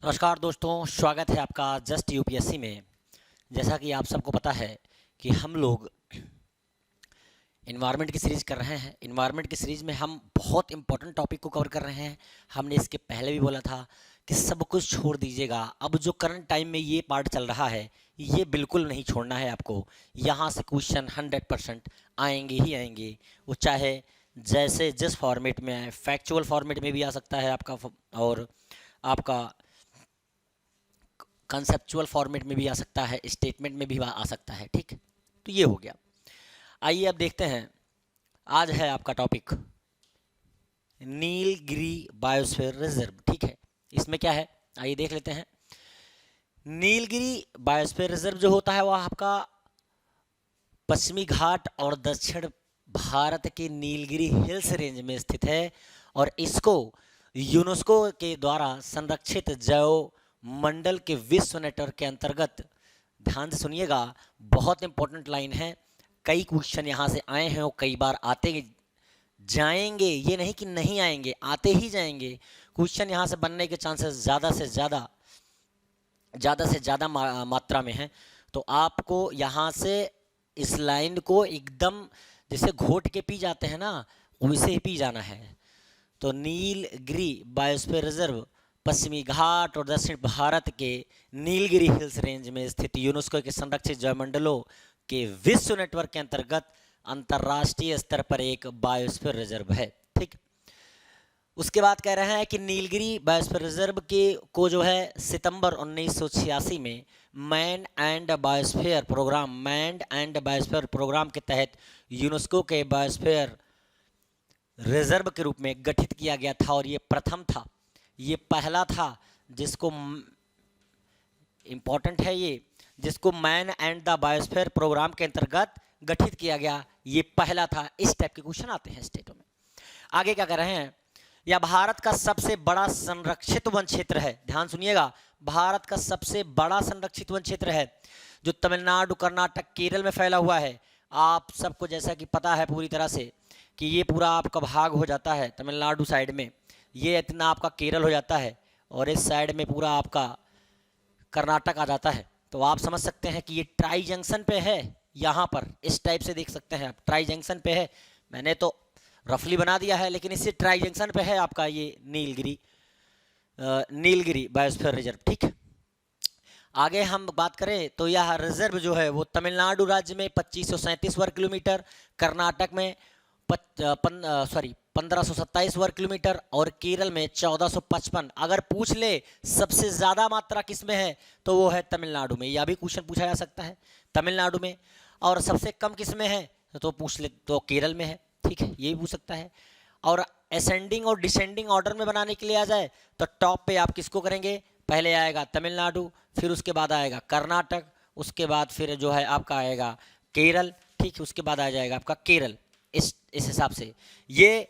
नमस्कार दोस्तों, स्वागत है आपका जस्ट यूपीएससी में। जैसा कि आप सबको पता है कि हम लोग इन्वायरमेंट की सीरीज़ कर रहे हैं। इन्वायरमेंट की सीरीज़ में हम बहुत इंपॉर्टेंट टॉपिक को कवर कर रहे हैं। हमने इसके पहले भी बोला था कि सब कुछ छोड़ दीजिएगा। अब जो करंट टाइम में ये पार्ट चल रहा है, ये बिल्कुल नहीं छोड़ना है आपको। यहाँ से क्वेश्चन 100% आएंगे ही आएंगे। वो चाहे जैसे जिस फॉर्मेट में आए, फैक्चुअल फॉर्मेट में भी आ सकता है आपका, और आपका कंसेप्चुअल फॉर्मेट में भी आ सकता है, स्टेटमेंट में भी आ सकता है। ठीक, तो ये हो गया। आइए अब देखते हैं। आज है आपका टॉपिक नीलगिरी बायोस्फीयर रिजर्व। ठीक है, इसमें क्या है आइए देख लेते हैं। नीलगिरी बायोस्फीयर रिजर्व जो होता है वह आपका पश्चिमी घाट और दक्षिण भारत के नीलगिरी हिल्स रेंज में स्थित है, और इसको यूनेस्को के द्वारा संरक्षित जैव मंडल के विश्व नेटवर्क के अंतर्गत, ध्यान से सुनिएगा, बहुत इंपॉर्टेंट लाइन है। कई क्वेश्चन यहाँ से आए हैं और कई बार आते जाएंगे, ये नहीं कि नहीं आएंगे, आते ही जाएंगे। क्वेश्चन यहाँ से बनने के चांसेस ज़्यादा से ज़्यादा मात्रा में है। तो आपको यहाँ से इस लाइन को एकदम जैसे घोट के पी जाते हैं ना, वैसे ही पी जाना है। तो नीलगिरी बायोस्फीयर रिजर्व पश्चिमी घाट और दक्षिण भारत के नीलगिरी हिल्स रेंज में स्थित यूनेस्को के संरक्षित जैवमंडलों के विश्व नेटवर्क के अंतर्गत अंतर्राष्ट्रीय स्तर पर एक बायोस्फीयर रिजर्व है। ठीक, उसके बाद कह रहे हैं कि नीलगिरी बायोस्फीयर रिजर्व के को जो है सितंबर 1986 में मैन एंड बायोस्फीयर प्रोग्राम के तहत यूनेस्को के बायोस्फीयर रिजर्व के रूप में गठित किया गया था। और ये प्रथम था, ये पहला था जिसको, इंपॉर्टेंट है ये, जिसको man and the biosphere programme के अंतर्गत गठित किया गया। ये पहला था। इस टाइप के क्वेश्चन आते हैं स्टेटों में। आगे क्या कर रहे हैं, यह भारत का सबसे बड़ा संरक्षित वन क्षेत्र है। ध्यान सुनिएगा, भारत का सबसे बड़ा संरक्षित वन क्षेत्र है, जो तमिलनाडु, कर्नाटक, केरल में फैला हुआ है। आप सबको जैसा कि पता है पूरी तरह से कि ये पूरा आपका भाग हो जाता है तमिलनाडु साइड में, ये इतना आपका केरल हो जाता है, और इस साइड में पूरा आपका कर्नाटक आ जाता है। तो आप समझ सकते हैं कि ये ट्राई जंक्शन पे है। यहाँ पर इस टाइप से देख सकते हैं आप, ट्राई जंक्शन पे है। मैंने तो रफली बना दिया है, लेकिन इससे ट्राई जंक्शन पे है आपका ये नीलगिरी बायोस्फीयर रिजर्व। ठीक, आगे हम बात करें तो यह रिजर्व जो है वो तमिलनाडु राज्य में 2537 वर्ग किलोमीटर, कर्नाटक में 1527 वर्ग किलोमीटर, और केरल में 1455। अगर पूछ ले सबसे ज़्यादा मात्रा किस में है तो वो है तमिलनाडु में। यह भी क्वेश्चन पूछा जा सकता है तमिलनाडु में। और सबसे कम किस में है तो पूछ ले तो केरल में है। ठीक है, ये भी पूछ सकता है। और असेंडिंग और डिसेंडिंग ऑर्डर में बनाने के लिए आ जाए तो टॉप पे आप किसको करेंगे, पहले आएगा तमिलनाडु, फिर उसके बाद आएगा कर्नाटक, उसके बाद फिर जो है आपका आएगा केरल। ठीक, उसके बाद आ जाएगा आपका केरल। इस हिसाब से ये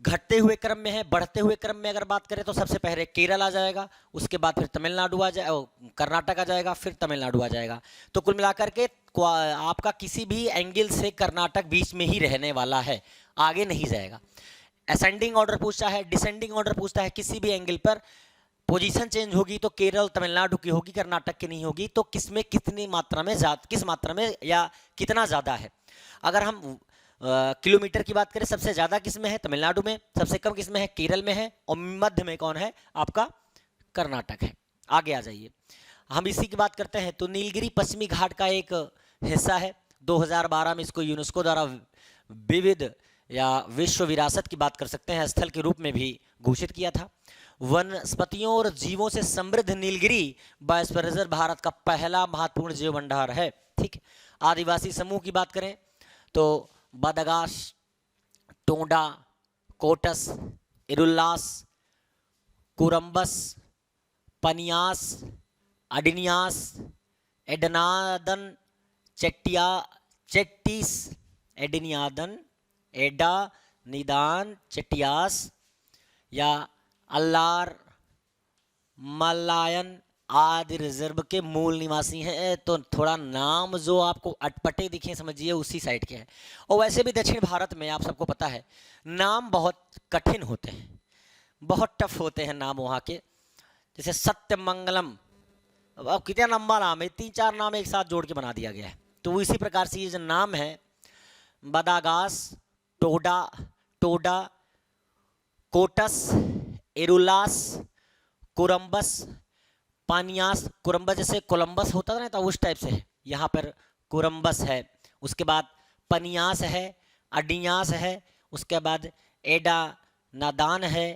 घटते हुए क्रम में है। बढ़ते हुए क्रम में अगर बात करें तो सबसे पहले केरल आ जाएगा, उसके बाद फिर तमिलनाडु आ जाए, कर्नाटक आ जाएगा, फिर तमिलनाडु आ जाएगा। तो कुल मिलाकर के आपका किसी भी एंगल से कर्नाटक बीच में ही रहने वाला है, आगे नहीं जाएगा। असेंडिंग ऑर्डर पूछता है, डिसेंडिंग ऑर्डर पूछता है, किसी भी एंगल पर पोजीशन चेंज होगी तो केरल तमिलनाडु की होगी, कर्नाटक की नहीं होगी। तो किसमें कितनी मात्रा में किस मात्रा में या कितना ज़्यादा है। अगर हम किलोमीटर की बात करें, सबसे ज़्यादा किस में है तमिलनाडु में, सबसे कम किस में है केरल में है, और मध्य में कौन है आपका कर्नाटक है। आगे आ जाइए, हम इसी की बात करते हैं। तो नीलगिरी पश्चिमी घाट का एक हिस्सा है। 2012 में इसको यूनेस्को द्वारा विविध या विश्व विरासत की बात कर सकते हैं स्थल के रूप में भी घोषित किया था। वनस्पतियों और जीवों से समृद्ध नीलगिरी बायोस्फीयर रिजर्व भारत का पहला महत्वपूर्ण जीव भंडार है। ठीक, आदिवासी समूह की बात करें तो बदगाश, टोंडा, कोटस, इरुल्लास, कुरम्बस, पनियास, अडिनियास, एडनादन, चेट्टीस, एडिनियादन, एडा, निदान, चेटियास या अल्लार, मलायन आदि रिजर्व के मूल निवासी हैं। तो थोड़ा नाम जो आपको अटपटे दिखे समझिए उसी साइड के हैं। और वैसे भी दक्षिण भारत में आप सबको पता है नाम बहुत कठिन होते हैं, बहुत टफ होते हैं नाम वहाँ के। जैसे सत्यमंगलम, अब कितना लंबा नाम है, 3-4 नाम एक साथ जोड़ के बना दिया गया है। तो इसी प्रकार से ये जो नाम है बदागास, टोडा, टोडा, कोटस, एरुलास, कोलंबस, पानियास, कोलंबस जैसे कोलंबस होता था ना तो उस टाइप से है, यहाँ पर कोलंबस है। उसके बाद पनियास है, अडियास है, उसके बाद एडा नादान है,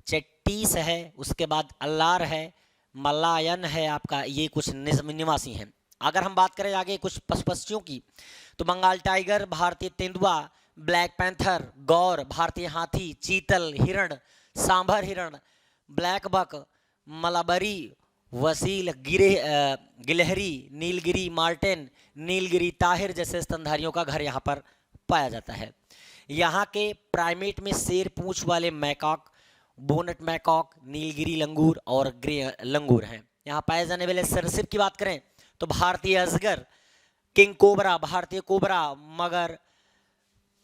चेट्टीस है, उसके बाद अल्लार है, मलायन है आपका, ये कुछ निवासी हैं। अगर हम बात करें आगे कुछ पशुओं की तो बंगाल टाइगर, भारतीय तेंदुआ, ब्लैक पैंथर, गौर, भारतीय हाथी, चीतल, हिरण, सांभर हिरण, ब्लैक बक, मलाबरी, वसील, गिलहरी, नीलगिरी मार्टेन, नीलगिरी ताहिर जैसे स्तनधारियों का घर यहाँ पर पाया जाता है। यहाँ के प्राइमेट में शेर पूंछ वाले मैकॉक, बोनट मैकॉक, नीलगिरी लंगूर और ग्रे लंगूर हैं। यहाँ पाए जाने वाले सरीसृप की बात करें तो भारतीय अजगर, किंग कोबरा, भारतीय कोबरा, मगर,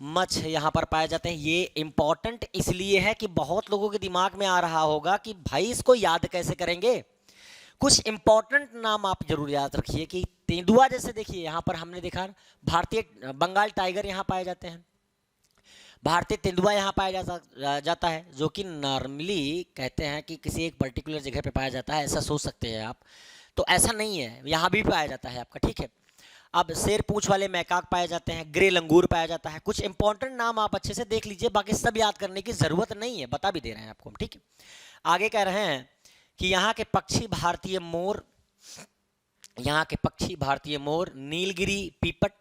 मच्छ यहाँ पर पाए जाते हैं। ये इंपॉर्टेंट इसलिए है कि बहुत लोगों के दिमाग में आ रहा होगा कि भाई इसको याद कैसे करेंगे। कुछ इंपॉर्टेंट नाम आप जरूर याद रखिए कि तेंदुआ जैसे देखिए यहाँ पर हमने देखा भारतीय बंगाल टाइगर यहाँ पाए जाते हैं, भारतीय तेंदुआ यहाँ पाया जाता है, जो कि नॉर्मली कहते हैं कि किसी एक पर्टिकुलर जगह पे पाया जाता है, ऐसा सोच सकते हैं आप, तो ऐसा नहीं है, यहाँ भी पाया जाता है आपका, ठीक है। अब शेर पूंछ वाले मैकाक पाए जाते हैं, ग्रे लंगूर पाया जाता है। कुछ इंपॉर्टेंट नाम आप अच्छे से देख लीजिए, बाकी सब याद करने की जरूरत नहीं है, बता भी दे रहे हैं आपको, ठीक है। आगे कह रहे हैं कि यहाँ के पक्षी भारतीय मोर, यहाँ के पक्षी भारतीय मोर, नीलगिरी पीपट,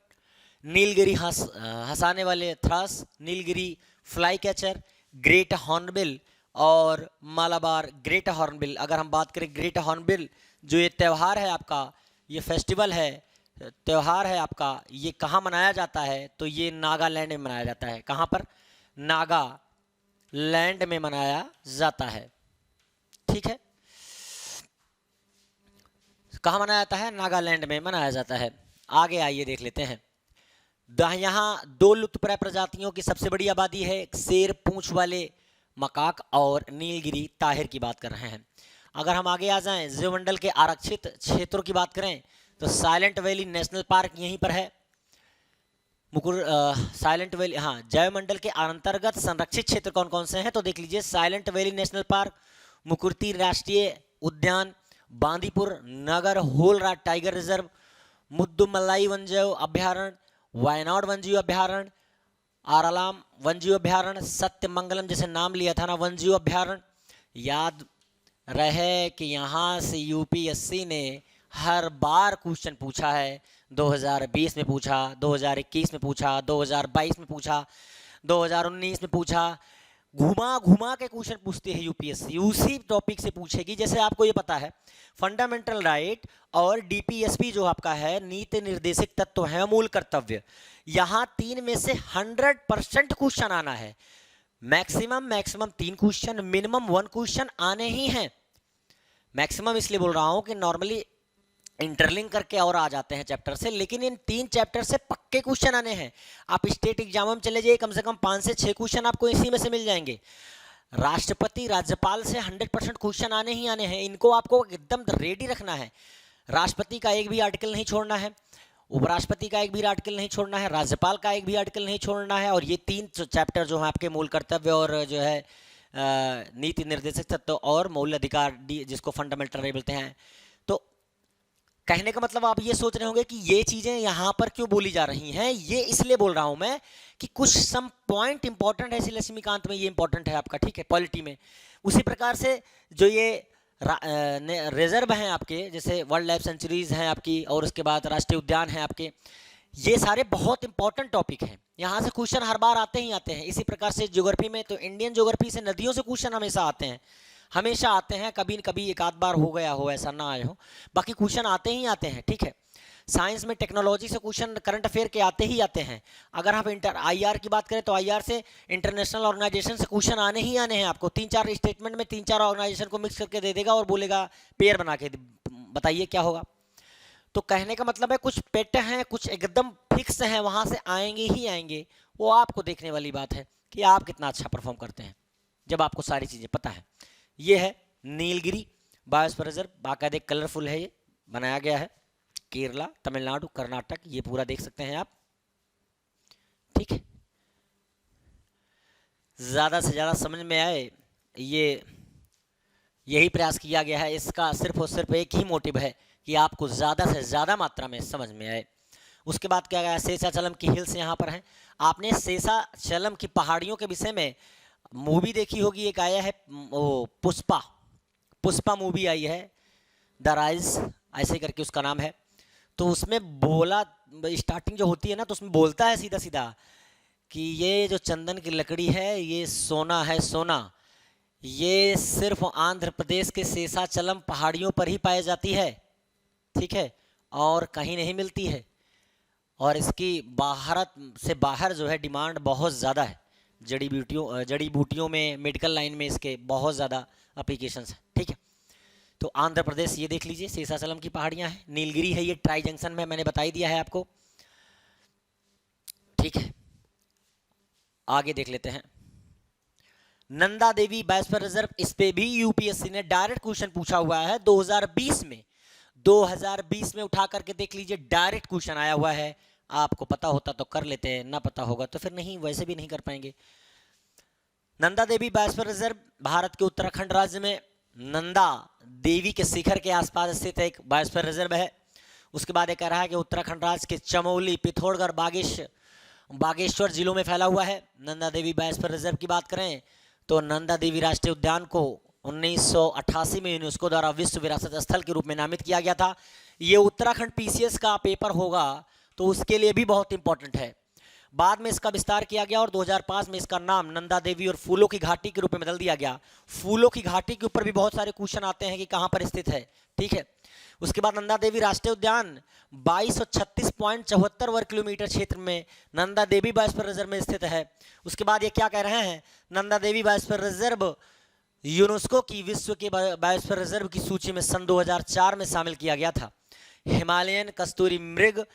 नीलगिरी हंसाने वाले thrush, Nilgiri flycatcher, great hornbill और मालाबार ग्रेट हॉर्नबिल। अगर हम बात करें ग्रेट हॉर्नबिल, जो ये त्यौहार है आपका, ये फेस्टिवल है, त्यौहार है आपका, ये कहाँ मनाया जाता है तो ये नागालैंड में मनाया जाता है। कहाँ पर? नागालैंड में मनाया जाता है, ठीक है। कहाँ मनाया जाता है? नागालैंड में मनाया जाता है। आगे आइए देख लेते हैं। यहाँ 2 लुप्तप्राय प्रजातियों की सबसे बड़ी आबादी है, शेर पूंछ वाले मकाक और नीलगिरी ताहिर की बात कर रहे हैं। अगर हम आगे आ जाएं, जीवमंडल के आरक्षित क्षेत्रों की बात करें तो साइलेंट वैली नेशनल पार्क यहीं पर है। साइलेंट वैली, हाँ, जैवमंडल के अंतर्गत संरक्षित क्षेत्र कौन कौन से हैं तो देख लीजिए, silent valley national park, Mukurthi राष्ट्रीय उद्यान, बांदीपुर नगर होलराज टाइगर रिजर्व, मुद्दुमलाई वन्यजीव अभ्यारण्य, वायनाड वन्यजीव अभ्यारण्य, आरालाम वन्यजीव अभ्यारण्य, सत्यमंगलम जैसे नाम लिया था ना वन्यजीव अभ्यारण्य। याद रहे कि यहाँ से यूपीएससी ने हर बार क्वेश्चन पूछा है, 2020 में पूछा, 2021 में पूछा, 2022 में पूछा, 2019 में पूछा, घुमा घुमा के क्वेश्चन पूछती है यूपीएससी, उसी टॉपिक से पूछेगी। जैसे आपको ये पता है फंडामेंटल राइट और डीपीएसपी जो आपका है, नीति निर्देशक तत्व है, मूल कर्तव्य, यहाँ 3 में से 100% क्वेश्चन आना है। मैक्सिमम 3 क्वेश्चन, मिनिमम 1 क्वेश्चन आने ही हैं। मैक्सिमम इसलिए बोल रहा हूं कि नॉर्मली इंटरलिंक करके और आ जाते हैं चैप्टर से, लेकिन इन 3 चैप्टर से पक्के क्वेश्चन आने हैं। आप स्टेट एग्जाम में चले जाइए, कम से कम 5 से 6 क्वेश्चन आपको इसी में से मिल जाएंगे। राष्ट्रपति राज्यपाल से 100% क्वेश्चन आने ही आने हैं, इनको आपको एकदम रेडी रखना है। राष्ट्रपति का एक भी आर्टिकल नहीं छोड़ना है, उपराष्ट्रपति का एक भी आर्टिकल नहीं छोड़ना है, राज्यपाल का एक भी आर्टिकल नहीं छोड़ना है। और ये 3 चैप्टर जो है आपके मूल कर्तव्य और जो है नीति निर्देशक तत्व और मौलिक अधिकार, जिसको फंडामेंटल राइट बोलते हैं। तो कहने का मतलब आप ये सोच रहे होंगे कि ये चीजें यहाँ पर क्यों बोली जा रही हैं। ये इसलिए बोल रहा हूं मैं कि कुछ सम पॉइंट इंपॉर्टेंट है, इसलिए लक्ष्मीकांत में ये इंपॉर्टेंट है आपका, ठीक है, पॉलिटी में। उसी प्रकार से जो ये रिजर्व हैं आपके, जैसे वर्ल्ड लाइफ सेंचुरीज हैं आपकी, और उसके बाद राष्ट्रीय उद्यान हैं आपके, ये सारे बहुत इंपॉर्टेंट टॉपिक हैं। यहाँ से क्वेश्चन हर बार आते ही आते हैं। इसी प्रकार से ज्योग्राफी में तो इंडियन ज्योग्राफी से नदियों से क्वेश्चन हमेशा आते हैं, हमेशा आते हैं। कभी न कभी एक आध बार हो गया हो, ऐसा ना आए हो, बाकी क्वेश्चन आते ही आते हैं, ठीक है। साइंस में टेक्नोलॉजी से क्वेश्चन करंट अफेयर के आते ही आते हैं। अगर हम आईआर की बात करें तो आईआर से इंटरनेशनल ऑर्गेनाइजेशन से क्वेश्चन आने ही आने हैं आपको। 3-4 स्टेटमेंट में 3-4 ऑर्गेनाइजेशन को मिक्स करके दे देगा और बोलेगा पेयर बना के बताइए क्या होगा। तो कहने का मतलब है कुछ पेट हैं, कुछ एकदम फिक्स हैं, वहां से आएंगे ही आएंगे। वो आपको देखने वाली बात है कि आप कितना अच्छा परफॉर्म करते हैं जब आपको सारी चीजें पता है। ये है नीलगिरी, बायोस्फीयर रिजर्व बाकायदे कलरफुल है, ये बनाया गया है। केरला, तमिलनाडु, कर्नाटक, ये पूरा देख सकते हैं आप, ठीक है। ज़्यादा से ज़्यादा समझ में आए, यही प्रयास किया गया है। इसका सिर्फ और सिर्फ एक ही मोटिव है कि आपको ज़्यादा से ज़्यादा मात्रा में समझ में आए। उसके बाद क्या गया, शेषाचलम की हिल्स यहाँ पर हैं। आपने शेषाचलम की पहाड़ियों के विषय में मूवी देखी होगी, एक आया है वो पुष्पा मूवी आई है, द राइज ऐसे करके उसका नाम है। तो उसमें बोला, स्टार्टिंग जो होती है ना, तो उसमें बोलता है सीधा सीधा कि ये जो चंदन की लकड़ी है ये सोना है, सोना। ये सिर्फ आंध्र प्रदेश के शेषाचलम पहाड़ियों पर ही पाई जाती है, ठीक है, और कहीं नहीं मिलती है। और इसकी भारत से बाहर जो है डिमांड बहुत ज़्यादा है। जड़ी बूटियों में, मेडिकल लाइन में इसके बहुत ज़्यादा एप्लीकेशंस हैं, ठीक है। तो आंध्र प्रदेश ये देख लीजिए, शेषाचलम की पहाड़ियाँ हैं। नीलगिरी है, ये ट्राई जंक्शन में, मैंने बता ही दिया है आपको, ठीक है। आगे देख लेते हैं नंदा देवी बायोस्फीयर रिजर्व। इस पे भी यूपीएससी ने डायरेक्ट क्वेश्चन पूछा हुआ है 2020 में। 2020 में उठा करके देख लीजिए, डायरेक्ट क्वेश्चन आया हुआ है। आपको पता होता तो कर लेते हैं, ना पता होगा तो फिर नहीं, वैसे भी नहीं कर पाएंगे। नंदा देवी बायोस्फीयर रिजर्व भारत के उत्तराखंड राज्य में नंदा देवी के शिखर के आसपास स्थित एक बायोस्फीयर रिजर्व है। उसके बाद ये कह रहा है कि उत्तराखंड राज्य के चमोली, पिथौरागढ़, बागेश्वर जिलों में फैला हुआ है। नंदा देवी बायोस्फीयर रिजर्व की बात करें तो नंदा देवी राष्ट्रीय उद्यान को 1988 में यूनेस्को द्वारा विश्व विरासत स्थल के रूप में नामित किया गया था। ये उत्तराखंड पीसीएस का पेपर होगा तो उसके लिए भी बहुत इंपॉर्टेंट है। बाद में इसका विस्तार किया गया और 2005 में इसका नाम नंदा देवी और फूलों की घाटी के रूप में बदल दिया गया। फूलों की घाटी के ऊपर भी बहुत सारे क्वेश्चन आते हैं कि कहाँ पर स्थित है, ठीक है। उसके बाद नंदा देवी राष्ट्रीय उद्यान 2236.74 वर्ग किलोमीटर क्षेत्र में नंदा देवी बायोस्फीयर रिजर्व में स्थित है। उसके बाद ये क्या कह रहे हैं, Nanda Devi biosphere reserve UNESCO की विश्व के बायोस्फीयर रिजर्व की सूची में सन 2004 में शामिल किया गया था। हिमालयन कस्तूरी मृग,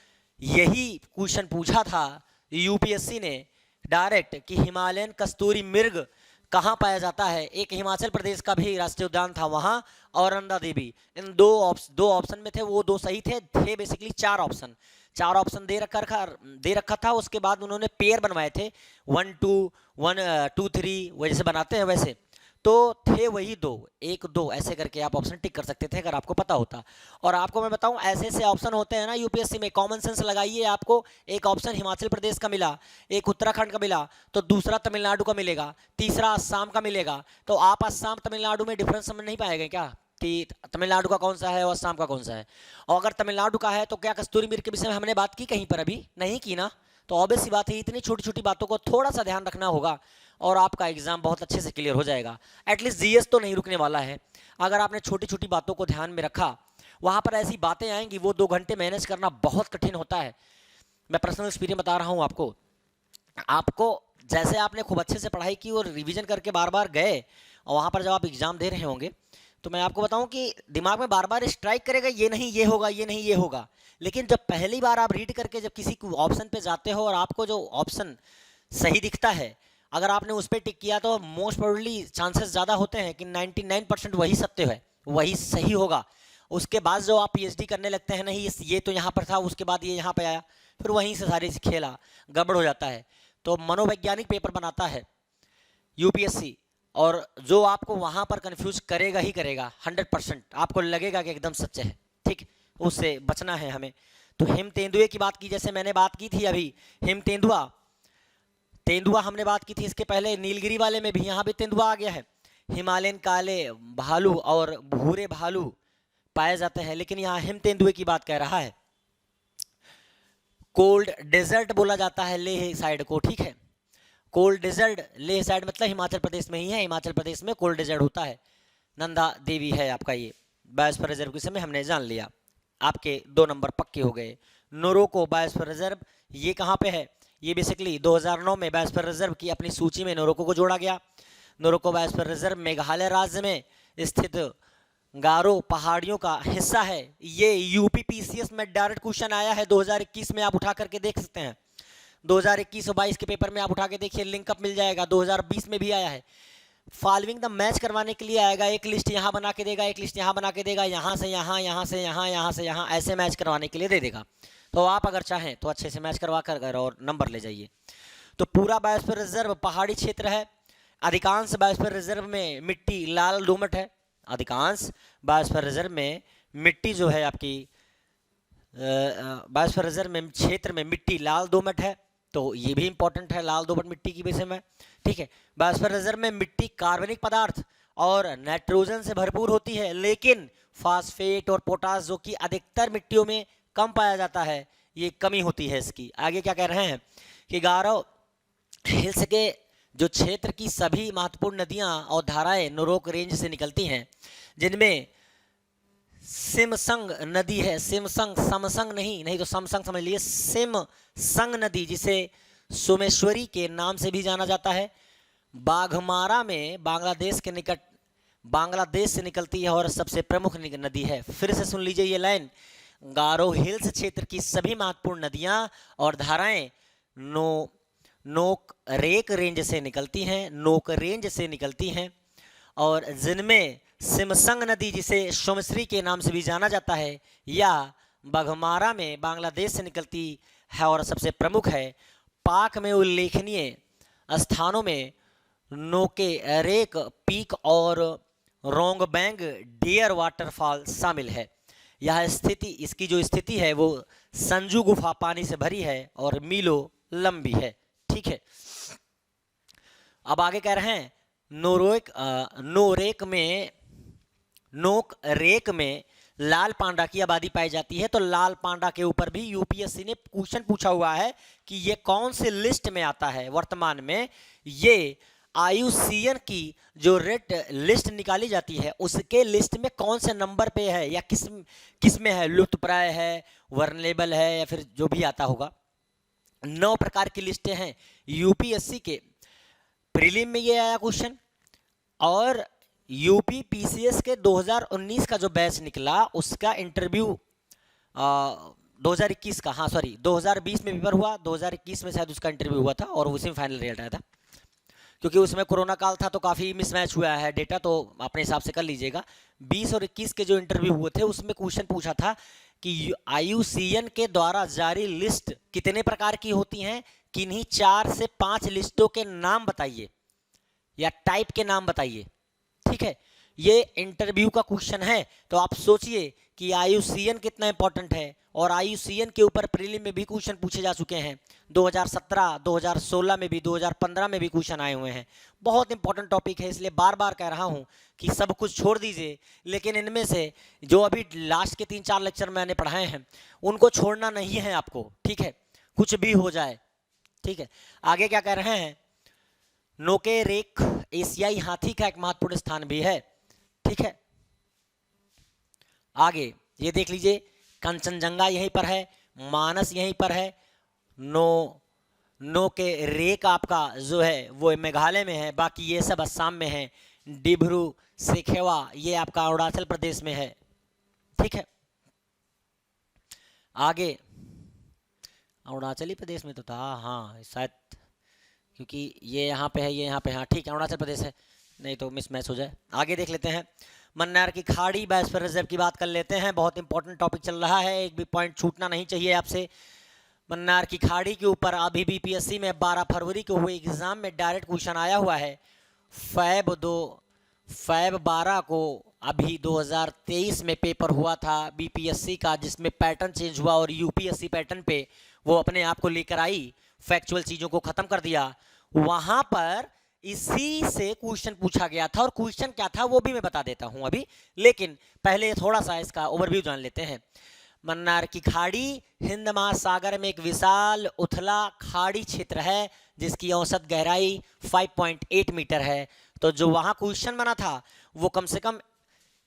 यही क्वेश्चन पूछा था यूपीएससी ने डायरेक्ट कि हिमालयन कस्तूरी मृग कहाँ पाया जाता है। एक हिमाचल प्रदेश का भी राष्ट्रीय उद्यान था वहाँ, और नंदा देवी। इन दो ऑप्शन में थे, वो दो सही थे बेसिकली चार ऑप्शन दे रखा था। उसके बाद उन्होंने पेयर बनवाए थे, 1 2 1 2 3 वैसे बनाते हैं वैसे, तो थे वही दो, 1 2 ऐसे करके आप ऑप्शन टिक कर सकते थे अगर आपको पता होता। और आपको मैं बताऊं, ऐसे ऐसे ऑप्शन होते हैं ना यूपीएससी में, कॉमन सेंस लगाइए। आपको एक ऑप्शन हिमाचल प्रदेश का मिला, एक उत्तराखंड का मिला, तो दूसरा तमिलनाडु का मिलेगा, तीसरा असम का मिलेगा। तो आप असम तमिलनाडु में डिफरेंस समझ नहीं पाएंगे क्या कि तमिलनाडु का कौन सा है और असम का कौन सा है। और अगर तमिलनाडु का है तो क्या कस्तूरी मृग के विषय में हमने बात की कहीं पर? अभी नहीं की ना। तो ऑब्वियस सी बात है, इतनी छोटी छोटी बातों को थोड़ा सा ध्यान रखना होगा और आपका एग्जाम बहुत अच्छे से क्लियर हो जाएगा। एटलीस्ट जीएस तो नहीं रुकने वाला है। अगर आपने छोटी छोटी बातों को ध्यान में रखा, वहाँ पर ऐसी बातें आएंगी, वो 2 घंटे मैनेज करना बहुत कठिन होता है। मैं पर्सनल एक्सपीरियंस बता रहा हूँ आपको जैसे आपने खूब अच्छे से पढ़ाई की और रिवीजन करके बार बार गए, और वहाँ पर जब आप एग्जाम दे रहे होंगे तो मैं आपको बताऊं कि दिमाग में बार बार स्ट्राइक करेगा, ये नहीं ये होगा, ये नहीं ये होगा। लेकिन जब पहली बार आप रीड करके जब किसी ऑप्शन पे जाते हो और आपको जो ऑप्शन सही दिखता है, अगर आपने उस पर टिक किया तो मोस्ट प्रोबेबली चांसेस ज़्यादा होते हैं कि 99% वही सत्य है, वही सही होगा। उसके बाद जो आप पीएचडी करने लगते हैं, नहीं ये तो यहाँ पर था, उसके बाद ये यहाँ पर आया, फिर वहीं से सारी खेला गड़बड़ हो जाता है। तो मनोवैज्ञानिक पेपर बनाता है यूपीएससी, और जो आपको वहाँ पर कंफ्यूज करेगा ही करेगा, 100% आपको लगेगा कि एकदम सच है, ठीक, उससे बचना है हमें। तो हिम तेंदुए की बात की, जैसे मैंने बात की थी अभी, हिम तेंदुआ हमने बात की थी इसके पहले, नीलगिरी वाले में भी यहाँ भी तेंदुआ आ गया है। हिमालयन काले भालू और भूरे भालू पाए जाते हैं, लेकिन यहाँ हिम तेंदुए की बात कह रहा है। कोल्ड डेजर्ट बोला जाता है लेह साइड को, ठीक है। कोल्ड डेजर्ट लेह साइड मतलब हिमाचल प्रदेश में ही है, हिमाचल प्रदेश में कोल्ड डेजर्ट होता है। नंदा देवी है आपका ये बायोस्फीयर रिजर्व के समय हमने जान लिया, आपके 2 नंबर पक्के हो गए। नोरोको बायोस्फीयर रिजर्व ये कहाँ पे है? ये बेसिकली 2009 में बायोस्फीयर रिजर्व की अपनी सूची में नोरोको को जोड़ा गया। नोरोको बायोस्फीयर रिजर्व मेघालय राज्य में स्थित गारो पहाड़ियों का हिस्सा है। ये यूपी पीसीएस में डायरेक्ट क्वेश्चन आया है 2021 में, आप उठा करके देख सकते हैं। 2021 और 22 के पेपर में आप उठा के देखिए, लिंक अप मिल जाएगा। 2020 में भी आया है। फॉलोइंग द मैच करवाने के लिए आएगा, एक लिस्ट यहाँ बना के देगा, एक लिस्ट यहाँ बना के देगा, यहाँ से यहाँ, यहाँ से यहाँ, यहाँ से यहाँ, ऐसे मैच करवाने के लिए दे देगा। तो आप अगर चाहें तो अच्छे से मैच करवा कर और नंबर ले जाइए। तो पूरा बायोस्फीयर रिजर्व पहाड़ी क्षेत्र है। अधिकांश बायोस्फीयर रिजर्व में मिट्टी लाल दोमट है। अधिकांश बायोस्फीयर रिजर्व में मिट्टी जो है आपकी बायोस्फीयर रिजर्व में क्षेत्र में मिट्टी लाल दोमट है। तो ये भी इंपॉर्टेंट है लाल दोमट मिट्टी की विषय में, ठीक है। बायोस्फीयर रिजर्व में मिट्टी कार्बनिक पदार्थ और नाइट्रोजन से भरपूर होती है, लेकिन फास्फेट और पोटास जो कि अधिकतर मिट्टियों में कम पाया जाता है, ये कमी होती है इसकी। आगे क्या कह रहे हैं कि गारो हिल्स के जो क्षेत्र की सभी महत्वपूर्ण नदियां और धाराएं नोरोक रेंज से निकलती हैं, जिनमें सिमसंग नदी है। सिमसंग, समसंग नहीं तो समसंग समझ लिए। सिमसंग नदी जिसे सोमेश्वरी के नाम से भी जाना जाता है, बाघमारा में बांग्लादेश के निकट बांग्लादेश से निकलती है और सबसे प्रमुख नदी है। फिर से सुन लीजिए ये लाइन, गारो हिल्स क्षेत्र की सभी महत्वपूर्ण नदियां और धाराएं नोक रेक रेंज से निकलती हैं, नोक रेंज से निकलती हैं, और जिनमें सिमसंग नदी जिसे सोमेश्वरी के नाम से भी जाना जाता है या बाघमारा में बांग्लादेश से निकलती है और सबसे प्रमुख है। पाक में उल्लेखनीय स्थानों में नोके रेक पीक और रोंगबैंग डियर वाटरफॉल शामिल है। यह स्थिति, इसकी जो स्थिति है वो संजू गुफा पानी से भरी है और मीलों लंबी है, ठीक है। अब आगे कह रहे हैं नोक रेक में लाल पांडा की आबादी पाई जाती है। तो लाल पांडा के ऊपर भी यूपीएससी ने क्वेश्चन पूछा हुआ है कि ये कौन से लिस्ट में आता है। वर्तमान में ये IUCN की जो रेड लिस्ट निकाली जाती है उसके लिस्ट में कौन से नंबर पे है या किस में है, लुप्तप्राय है, वर्नेबल है, या फिर जो भी आता होगा। 9 प्रकार की लिस्टें हैं। यूपीएससी के प्रीलिम में ये आया क्वेश्चन, और यूपी पीसीएस के 2019 का जो बैच निकला उसका इंटरव्यू 2021 का, 2020 में पेपर हुआ, 2021 में शायद उसका इंटरव्यू हुआ था और उसी में फाइनल रिजल्ट आया था। क्योंकि उसमें कोरोना काल था तो काफ़ी मिसमैच हुआ है डेटा, तो अपने हिसाब से कर लीजिएगा। 20 और 21 के जो इंटरव्यू हुए थे उसमें क्वेश्चन पूछा था कि IUCN के द्वारा जारी लिस्ट कितने प्रकार की होती हैं, किन्हीं 4 से 5 लिस्टों के नाम बताइए या टाइप के नाम बताइए, ठीक है। ये इंटरव्यू का क्वेश्चन है। तो आप सोचिए कि IUCN कितना इंपॉर्टेंट है, और IUCN के ऊपर प्रीलिम में भी क्वेश्चन पूछे जा चुके हैं। 2017, 2016 में भी, 2015 में भी क्वेश्चन आए हुए हैं। बहुत इंपॉर्टेंट टॉपिक है, इसलिए बार बार कह रहा हूं कि सब कुछ छोड़ दीजिए, लेकिन इनमें से जो अभी लास्ट के 3-4 लेक्चर मैंने पढ़ाए हैं उनको छोड़ना नहीं है आपको, ठीक है, कुछ भी हो जाए, ठीक है। आगे क्या कह रहे हैं, नोके रेक एशियाई हाथी का एक महत्वपूर्ण स्थान भी है, ठीक है। आगे ये देख लीजिए, कंचनजंगा यहीं पर है, मानस यहीं पर है, नोके रेक आपका जो है वो मेघालय में है, बाकी ये सब असम में है। डिब्रू सेखेवा ये आपका अरुणाचल प्रदेश में है, ठीक है। आगे अरुणाचली प्रदेश में तो था, हाँ शायद, क्योंकि ये यहाँ पे है, ये यहाँ पे, हाँ ठीक है, अरुणाचल प्रदेश है, नहीं तो मिसमैच हो जाए। आगे देख लेते हैं, मन्नार की खाड़ी बायोस्फीयर रिजर्व की बात कर लेते हैं। बहुत इंपॉर्टेंट टॉपिक चल रहा है, एक भी पॉइंट छूटना नहीं चाहिए आपसे। मन्नार की खाड़ी के ऊपर अभी भी पीएससी में 12 फरवरी को हुए एग्जाम में डायरेक्ट क्वेश्चन आया हुआ है। फैब 12 को अभी 2023 में पेपर हुआ था बीपीएससी का, जिसमें पैटर्न चेंज हुआ और यूपीएससी पैटर्न पे वो अपने आप को लेकर आई, फैक्चुअल चीज़ों को ख़त्म कर दिया। वहाँ पर इसी से क्वेश्चन पूछा गया था, और क्वेश्चन क्या था वो भी मैं बता देता हूँ अभी, लेकिन पहले थोड़ा सा इसका ओवरव्यू जान लेते हैं। मन्नार की खाड़ी हिंद महासागर में एक विशाल उथला खाड़ी क्षेत्र है जिसकी औसत गहराई 5.8 मीटर है। तो जो वहाँ क्वेश्चन बना था वो कम से कम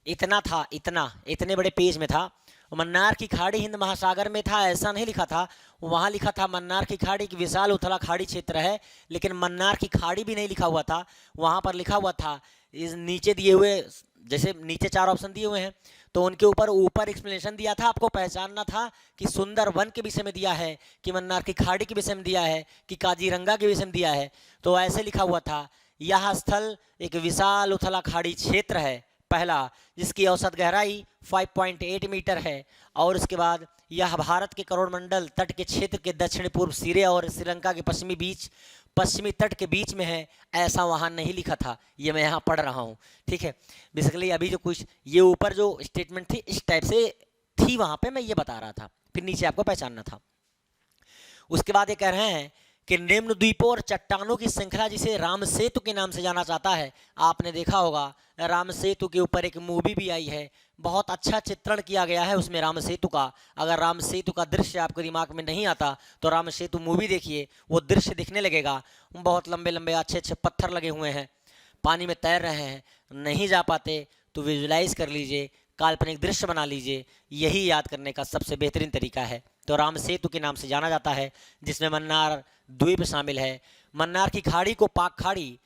इतना था, इतने बड़े पेज में था। मन्नार की खाड़ी हिंद महासागर में था ऐसा नहीं लिखा था, वहाँ लिखा था मन्नार की खाड़ी की विशाल उथला खाड़ी क्षेत्र है, लेकिन मन्नार की खाड़ी भी नहीं लिखा हुआ था, वहाँ पर लिखा हुआ था इस नीचे दिए हुए, जैसे नीचे 4 ऑप्शन दिए हुए हैं तो उनके ऊपर एक्सप्लेनेशन दिया था, आपको पहचानना था कि सुंदर वन के विषय में दिया है, कि मन्नार की खाड़ी के विषय में दिया है, कि काजीरंगा के विषय में दिया है। तो ऐसे लिखा हुआ था यह स्थल एक विशाल उथला खाड़ी क्षेत्र है पहला, जिसकी औसत गहराई 5.8 मीटर है, और उसके बाद यह भारत के करोड़मंडल तट के क्षेत्र के दक्षिण पूर्व सिरे और श्रीलंका के पश्चिमी तट के बीच में है। ऐसा वहाँ नहीं लिखा था, ये मैं यहाँ पढ़ रहा हूँ, ठीक है। बेसिकली अभी जो कुछ ये ऊपर जो स्टेटमेंट थी इस टाइप से थी, वहाँ पे मैं ये बता रहा था, फिर नीचे आपको पहचानना था। उसके बाद ये कह रहे हैं कि निम्न द्वीपों और चट्टानों की श्रृंखला जिसे राम सेतु के नाम से जाना जाता है। आपने देखा होगा राम सेतु के ऊपर एक मूवी भी आई है, बहुत अच्छा चित्रण किया गया है उसमें राम सेतु का। अगर राम सेतु का दृश्य आपको दिमाग में नहीं आता तो राम सेतु मूवी देखिए, वो दृश्य दिखने लगेगा। बहुत लंबे लंबे अच्छे अच्छे पत्थर लगे हुए हैं, पानी में तैर रहे हैं, नहीं जा पाते तो विजुलाइज कर लीजिए, काल्पनिक दृश्य बना लीजिए, यही याद करने का सबसे बेहतरीन तरीका है। तो राम सेतु के नाम से जाना जाता है, जिसमें मन्नार द्वीप शामिल है। मन्नार की खाड़ी को पाक खाड़ी,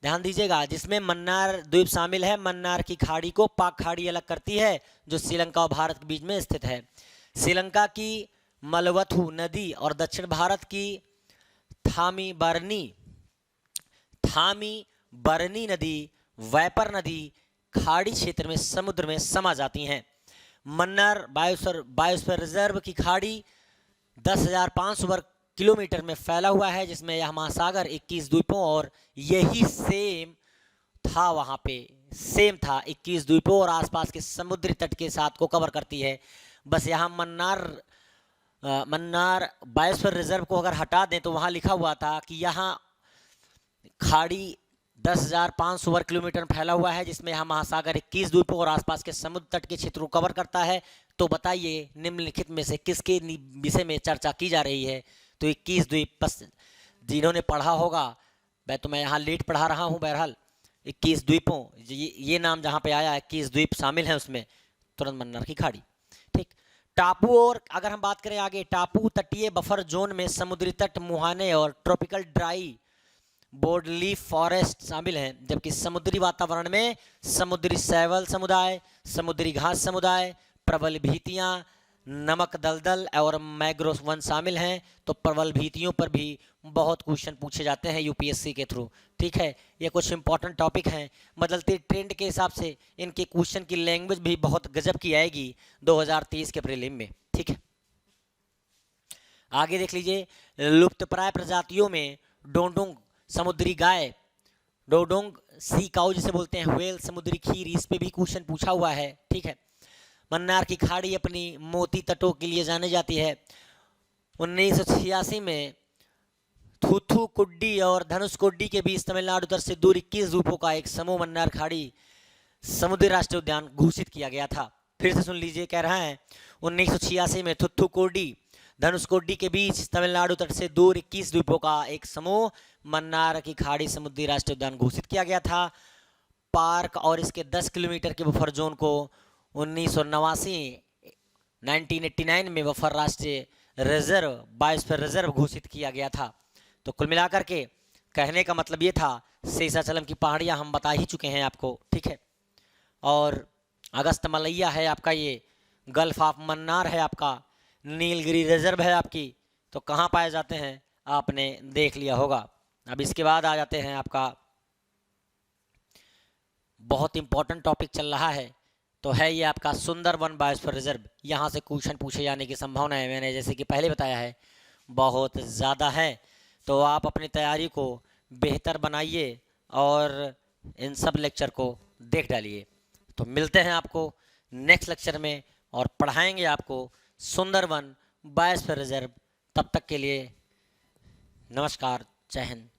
ध्यान दीजिएगा, जिसमें मन्नार द्वीप शामिल है। मन्नार की खाड़ी को पाक खाड़ी अलग करती है, जो श्रीलंका और भारत के बीच में स्थित है। श्रीलंका की मलवथु नदी और दक्षिण भारत की थामी नदी, वैपर नदी खाड़ी क्षेत्र में समुद्र में समा जाती हैं। मन्नार बायोस्फीयर रिजर्व की खाड़ी 10,500 वर्ग किलोमीटर में फैला हुआ है, जिसमें यह महासागर 21 द्वीपों और यही सेम था, वहाँ पे सेम था, 21 द्वीपों और आसपास के समुद्री तट के साथ को कवर करती है। बस यहाँ मन्नार बायोस्फीयर रिजर्व को अगर हटा दें तो वहाँ लिखा हुआ था कि यहाँ खाड़ी 10,500 वर्ग किलोमीटर में फैला हुआ है, जिसमें यहाँ महासागर 21 द्वीपों और आसपास के समुद्र तट के क्षेत्र को कवर करता है। तो बताइए निम्नलिखित में से किसके विषय में चर्चा की जा रही है? तो 21 द्वीप, जिन्होंने पढ़ा होगा, मैं यहाँ लेट पढ़ा रहा हूँ, बहरहाल 21 द्वीपों, ये नाम जहाँ पे आया 21 द्वीप शामिल हैं उसमें, तुरंत मन्नार की खाड़ी, ठीक। टापू, और अगर हम बात करें आगे, टापू तटीय बफर जोन में समुद्री तट, मुहाने और ट्रॉपिकल ड्राई बोर्डलीफ फॉरेस्ट शामिल हैं, जबकि समुद्री वातावरण में समुद्री शैवाल समुदाय, समुद्री घास समुदाय, प्रबल भीतियाँ, नमक दलदल और मैग्रोव वन शामिल हैं। तो प्रबल भीतियों पर भी बहुत क्वेश्चन पूछे जाते हैं यूपीएससी के थ्रू, ठीक है। ये कुछ इंपॉर्टेंट टॉपिक हैं, बदलते ट्रेंड के हिसाब से इनके क्वेश्चन की लैंग्वेज भी बहुत गजब की आएगी 2023 के प्रीलिम में, ठीक है। आगे देख लीजिए, लुप्तप्राय प्रजातियों में डोडोंग समुद्री गाय, डोडोंग सी काऊ जिसे बोलते हैं, व्हेल समुद्री खीर, इस पे भी क्वेश्चन पूछा हुआ है, ठीक है। मन्नार की खाड़ी अपनी मोती तटों के लिए जानी जाती है। 1986 में थूथुकुडी और धनुषकोडी के बीच तमिलनाडु तट से दूर 21 द्वीपों का एक समूह मन्नार खाड़ी समुद्री राष्ट्रीय उद्यान घोषित किया गया था। फिर से सुन लीजिए, कह रहा है 1986 में थूथुकुडी धनुषकोडी के बीच तमिलनाडु तट से दूर 21 द्वीपों का एक समूह मन्नार की खाड़ी समुद्री राष्ट्रीय उद्यान घोषित किया गया था। पार्क और इसके 10 किलोमीटर के बफर जोन को 1989 में बफर राष्ट्रीय रिजर्व, बायोस्फीयर रिजर्व घोषित किया गया था। तो कुल मिलाकर के कहने का मतलब ये था, शेषाचलम की पहाड़ियाँ हम बता ही चुके हैं आपको, ठीक है। और अगस्त मलैया है आपका, ये गल्फ ऑफ मन्नार है आपका, नीलगिरी रिजर्व है आपकी। तो कहाँ पाए जाते हैं आपने देख लिया होगा। अब इसके बाद आ जाते हैं, आपका बहुत इंपॉर्टेंट टॉपिक चल रहा है, तो है ये आपका सुंदरवन बायोस्फीयर रिजर्व। यहाँ से क्वेश्चन पूछे जाने की संभावना है, मैंने जैसे कि पहले बताया है, बहुत ज़्यादा है। तो आप अपनी तैयारी को बेहतर बनाइए और इन सब लेक्चर को देख डालिए। तो मिलते हैं आपको नेक्स्ट लेक्चर में और पढ़ाएंगे आपको सुंदरवन बायोस्फीयर रिजर्व। तब तक के लिए नमस्कार, जय हिंद।